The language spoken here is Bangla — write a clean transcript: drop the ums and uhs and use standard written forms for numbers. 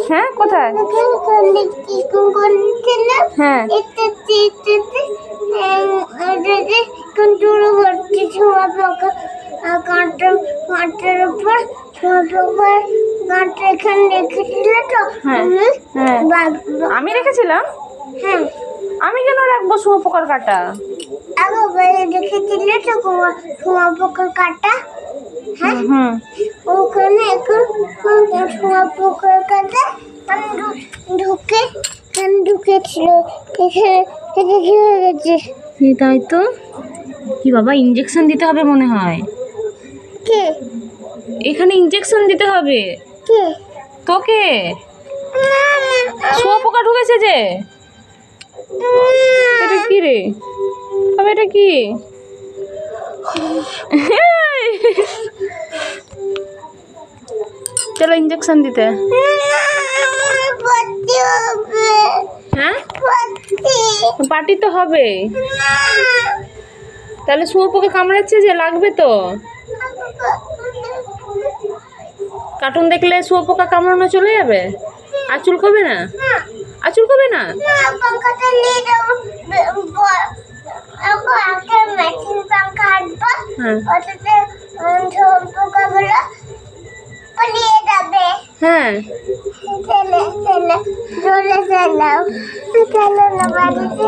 হ্যাঁ কোথায়? হ্যাঁ আমি রেখেছিলাম। হ্যাঁ আমি কেন রাখবো শুঁয়োপোকার কাঁটা? দেখেছিলে তো শুঁয়োপোকার কাঁটা? হ্যাঁ হুম ওখানে এখন শুঁয়োপোকার কাঁটা ঢুকেছিল, এখানে কি হয়ে গেছে? তাই তো। কি বাবা, ইঞ্জেকশন দিতে হবে মনে হয়। কে? এখানে ইঞ্জেকশন দিতে হবে। কে? তোকে। শুঁয়োপোকা ঢুকেছে যে। এটা কি রে বাবা, এটা কি? চলো ইঞ্জেকশন দিতে। হ্যাঁ পার্টি তো হবে। তাহলে শুঁয়োপোকা কামড়াচ্ছে যে, লাগবে তো। কার্টুন দেখলে শুঁয়োপোকা কামড়ানো চলে যাবে? আর চুলকবে না? আর চুলকবে না? হ্যাঁ চলে চলে চলে চলো চলো না বাড়িতে।